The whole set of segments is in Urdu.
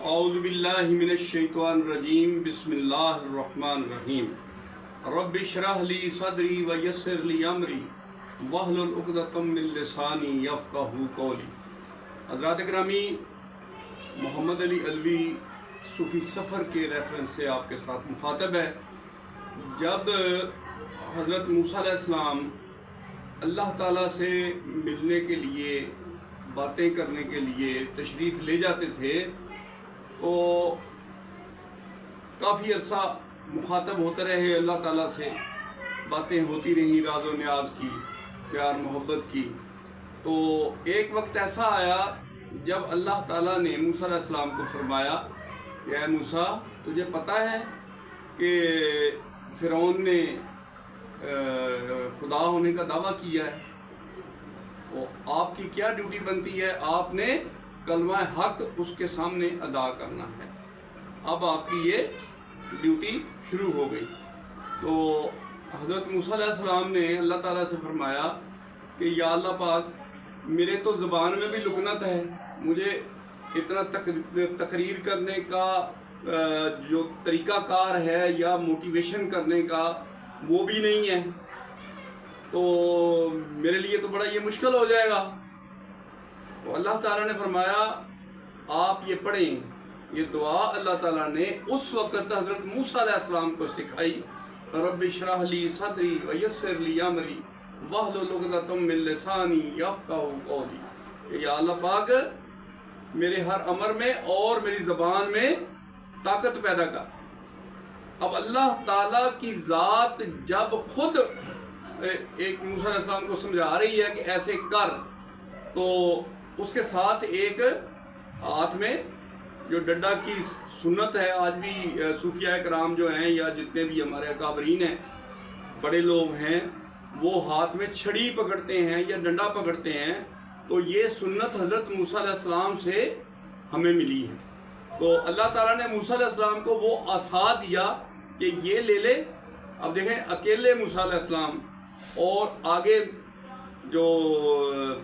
اعوذ باللہ من الشیطان الرجیم بسم اللہ الرحمن الرحیم رب اشرح لی صدری ویسر لی امری واحلل عقدۃ من لسانی یفقہوا قولی۔ حضرات گرامی، محمد علی علوی صوفی سفر کے ریفرنس سے آپ کے ساتھ مخاطب ہے۔ جب حضرت موسیٰ علیہ السلام اللہ تعالیٰ سے ملنے کے لیے، باتیں کرنے کے لیے تشریف لے جاتے تھے تو کافی عرصہ مخاطب ہوتے رہے اللہ تعالیٰ سے، باتیں ہوتی رہیں راز و نیاز کی، پیار محبت کی۔ تو ایک وقت ایسا آیا جب اللہ تعالیٰ نے موسیٰ علیہ السلام کو فرمایا کہ اے موسیٰ، تجھے پتہ ہے کہ فرعون نے خدا ہونے کا دعویٰ کیا ہے، تو آپ کی کیا ڈیوٹی بنتی ہے؟ آپ نے کلمہ حق اس کے سامنے ادا کرنا ہے۔ اب آپ کی یہ ڈیوٹی شروع ہو گئی۔ تو حضرت موسیٰ علیہ السلام نے اللہ تعالیٰ سے فرمایا کہ یا اللہ پاک، میرے تو زبان میں بھی لکنت ہے، مجھے اتنا تقریر کرنے کا جو طریقہ کار ہے یا موٹیویشن کرنے کا وہ بھی نہیں ہے، تو میرے لیے تو بڑا یہ مشکل ہو جائے گا۔ تو اللہ تعالیٰ نے فرمایا آپ یہ پڑھیں، یہ دعا اللہ تعالیٰ نے اس وقت حضرت موسیٰ علیہ السلام کو سکھائی، رب اشرح لی صدری ویسر لی امری واحلل عقدۃ من لسانی یفقہوا قولی، کہ یا اللہ پاک میرے ہر امر میں اور میری زبان میں طاقت پیدا کر۔ اب اللہ تعالیٰ کی ذات جب خود ایک موسیٰ علیہ السلام کو سمجھا رہی ہے کہ ایسے کر، تو اس کے ساتھ ایک ہاتھ میں جو ڈنڈا کی سنت ہے، آج بھی صوفیاء کرام جو ہیں یا جتنے بھی ہمارے اکابرین ہیں، بڑے لوگ ہیں، وہ ہاتھ میں چھڑی پکڑتے ہیں یا ڈنڈا پکڑتے ہیں۔ تو یہ سنت حضرت موسیٰ علیہ السلام سے ہمیں ملی ہے۔ تو اللہ تعالیٰ نے موسیٰ علیہ السلام کو وہ عصا دیا کہ یہ لے لے۔ اب دیکھیں، اکیلے موسیٰ علیہ السلام اور آگے جو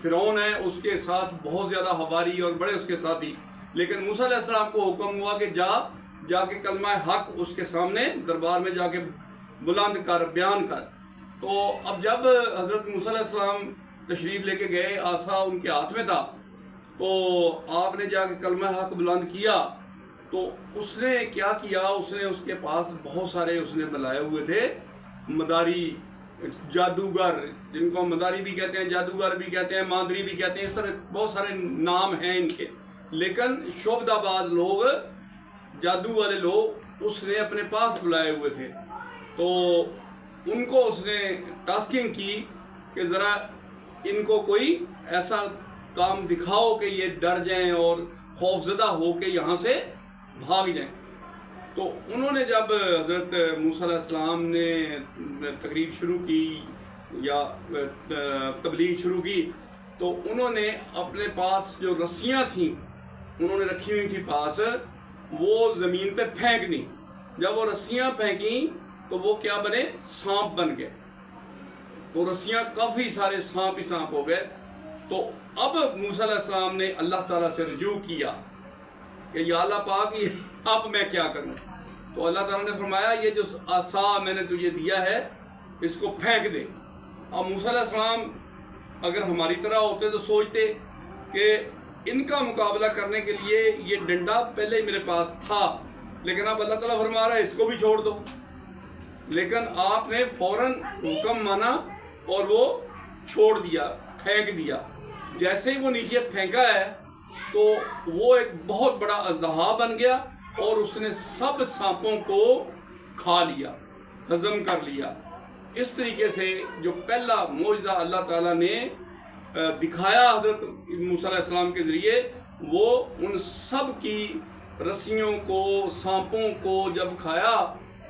فرعون ہے اس کے ساتھ بہت زیادہ ہواری اور بڑے اس کے ساتھی، لیکن موسیٰ علیہ السلام کو حکم ہوا کہ جا کے کلمہ حق اس کے سامنے دربار میں جا کے بلند کر، بیان کر۔ تو اب جب حضرت موسیٰ علیہ السلام تشریف لے کے گئے، عصا ان کے ہاتھ میں تھا، تو آپ نے جا کے کلمہ حق بلند کیا۔ تو اس نے کیا کیا، اس نے اس کے پاس بہت سارے اس نے بلائے ہوئے تھے مداری، جادوگر، جن کو مداری بھی کہتے ہیں، جادوگر بھی کہتے ہیں، ماندری بھی کہتے ہیں، اس طرح بہت سارے نام ہیں ان کے، لیکن شعبدہ باز لوگ، جادو والے لوگ اس نے اپنے پاس بلائے ہوئے تھے۔ تو ان کو اس نے ٹاسکنگ کی کہ ذرا ان کو کوئی ایسا کام دکھاؤ کہ یہ ڈر جائیں اور خوفزدہ ہو کے یہاں سے بھاگ جائیں۔ تو انہوں نے جب حضرت موسیٰ علیہ السلام نے تقریر شروع کی یا تبلیغ شروع کی، تو انہوں نے اپنے پاس جو رسیاں تھیں انہوں نے رکھی ہوئی تھی پاس، وہ زمین پہ پھینک دیں۔ جب وہ رسیاں پھینکیں تو وہ کیا بنے؟ سانپ بن گئے۔ تو رسیاں کافی سارے سانپ ہی سانپ ہو گئے۔ تو اب موسیٰ علیہ السلام نے اللہ تعالیٰ سے رجوع کیا کہ یا اللہ پاک، اب میں کیا کروں؟ تو اللہ تعالیٰ نے فرمایا یہ جو عصا میں نے تجھے دیا ہے اس کو پھینک دے۔ اب موسیٰ علیہ السلام اگر ہماری طرح ہوتے تو سوچتے کہ ان کا مقابلہ کرنے کے لیے یہ ڈنڈا پہلے ہی میرے پاس تھا، لیکن اب اللہ تعالیٰ فرما رہا ہے اس کو بھی چھوڑ دو۔ لیکن آپ نے فوراً حکم مانا اور وہ چھوڑ دیا، پھینک دیا۔ جیسے ہی وہ نیچے پھینکا ہے تو وہ ایک بہت بڑا اژدہا بن گیا اور اس نے سب سانپوں کو کھا لیا، ہضم کر لیا۔ اس طریقے سے جو پہلا معجزہ اللہ تعالیٰ نے دکھایا حضرت موسیٰ علیہ السلام کے ذریعے، وہ ان سب کی رسیوں کو، سانپوں کو جب کھایا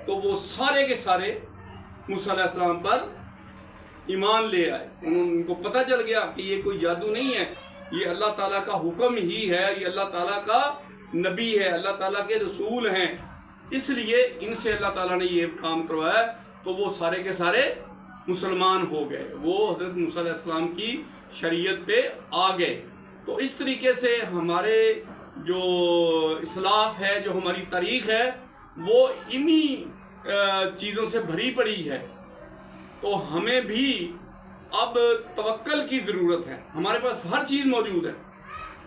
تو وہ سارے کے سارے موسیٰ علیہ السلام پر ایمان لے آئے۔ ان کو پتہ چل گیا کہ یہ کوئی جادو نہیں ہے، یہ اللہ تعالیٰ کا حکم ہی ہے، یہ اللہ تعالیٰ کا نبی ہے، اللہ تعالیٰ کے رسول ہیں، اس لیے ان سے اللہ تعالیٰ نے یہ کام کروایا۔ تو وہ سارے کے سارے مسلمان ہو گئے، وہ حضرت موسیٰ علیہ السلام کی شریعت پہ آ گئے۔ تو اس طریقے سے ہمارے جو اسلاف ہے، جو ہماری تاریخ ہے، وہ انہی چیزوں سے بھری پڑی ہے. تو ہمیں بھی اب توکل کی ضرورت ہے. ہمارے پاس ہر چیز موجود ہے،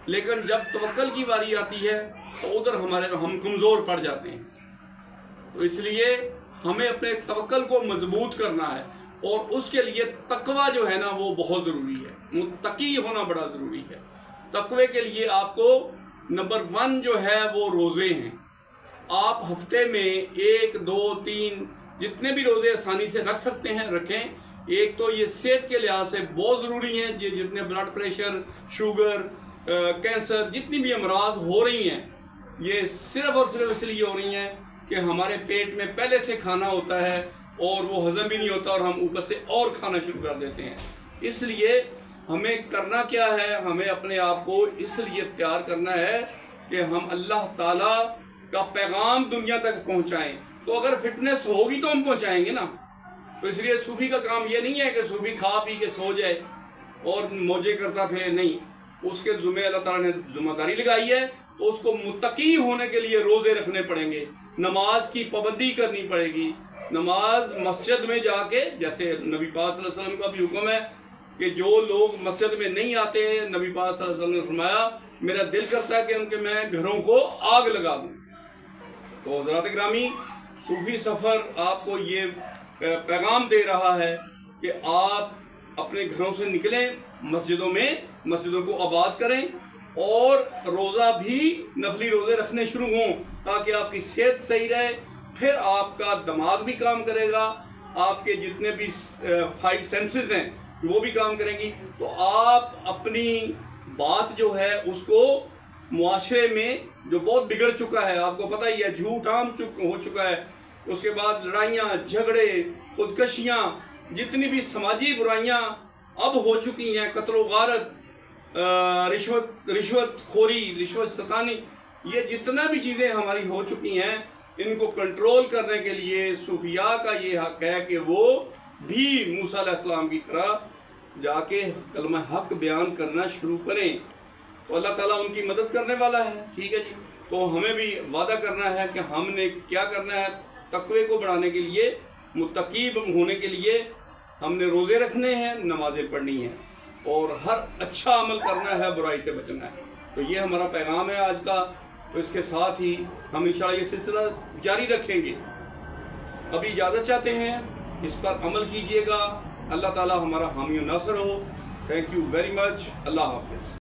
لیکن جب توکل کی باری آتی ہے تو ادھر ہم کمزور پڑ جاتے ہیں. تو اس لیے ہمیں اپنے توکل کو مضبوط کرنا ہے، اور اس کے لیے تقوی جو ہے نا وہ بہت ضروری ہے. متقی ہونا بڑا ضروری ہے. تقوی کے لیے آپ کو نمبر 1 جو ہے وہ روزے ہیں. آپ ہفتے میں 1 2 3 جتنے بھی روزے آسانی سے رکھ سکتے ہیں رکھیں. ایک تو یہ صحت کے لحاظ سے بہت ضروری ہیں. جتنے بلڈ پریشر، شوگر، کینسر، جتنی بھی امراض ہو رہی ہیں، یہ صرف اور صرف اس لیے ہو رہی ہیں کہ ہمارے پیٹ میں پہلے سے کھانا ہوتا ہے اور وہ ہضم بھی نہیں ہوتا، اور ہم اوپر سے اور کھانا شروع کر دیتے ہیں. اس لیے ہمیں کرنا کیا ہے؟ ہمیں اپنے آپ کو اس لیے تیار کرنا ہے کہ ہم اللہ تعالیٰ کا پیغام دنیا تک پہنچائیں. تو اگر فٹنس ہوگی تو ہم پہنچائیں گے نا. تو اس لیے صوفی کا کام یہ نہیں ہے کہ صوفی کھا پی کے سو جائے اور موجے کرتا پھرے. نہیں، اس کے ذمہ اللہ تعالیٰ نے ذمہ داری لگائی ہے. تو اس کو متقی ہونے کے لیے روزے رکھنے پڑیں گے، نماز کی پابندی کرنی پڑے گی. نماز مسجد میں جا کے، جیسے نبی پاک صلی اللہ علیہ وسلم کا بھی حکم ہے کہ جو لوگ مسجد میں نہیں آتے ہیں، نبی پاک صلی اللہ علیہ وسلم نے فرمایا میرا دل کرتا ہے کہ ان کے میں گھروں کو آگ لگا دوں. تو حضرات گرامی، صوفی سفر آپ کو یہ پیغام دے رہا ہے کہ آپ اپنے گھروں سے نکلیں، مسجدوں کو آباد کریں، اور روزہ بھی نفلی روزے رکھنے شروع ہوں تاکہ آپ کی صحت صحیح رہے. پھر آپ کا دماغ بھی کام کرے گا، آپ کے جتنے بھی 5 سینسز ہیں وہ بھی کام کریں گی. تو آپ اپنی بات جو ہے اس کو معاشرے میں جو بہت بگڑ چکا ہے، آپ کو پتہ ہی ہے، جھوٹ عام ہو چکا ہے، اس کے بعد لڑائیاں جھگڑے خودکشیاں، جتنی بھی سماجی برائیاں اب ہو چکی ہیں، قتل و غارت، رشوت خوری، رشوت ستانی، یہ جتنا بھی چیزیں ہماری ہو چکی ہیں، ان کو کنٹرول کرنے کے لیے صوفیاء کا یہ حق ہے کہ وہ بھی موسیٰ علیہ السلام کی طرح جا کے کلمہ حق بیان کرنا شروع کریں. تو اللہ تعالیٰ ان کی مدد کرنے والا ہے. ٹھیک ہے جی. تو ہمیں بھی وعدہ کرنا ہے کہ ہم نے کیا کرنا ہے. تقوی کو بڑھانے کے لیے، متقی ہونے کے لیے ہم نے روزے رکھنے ہیں، نمازیں پڑھنی ہیں، اور ہر اچھا عمل کرنا ہے، برائی سے بچنا ہے. تو یہ ہمارا پیغام ہے آج کا. تو اس کے ساتھ ہی ہم انشاءاللہ یہ سلسلہ جاری رکھیں گے. ابھی اجازت چاہتے ہیں، اس پر عمل کیجئے گا. اللہ تعالیٰ ہمارا حامی و ناصر ہو. Thank you very much. اللہ حافظ.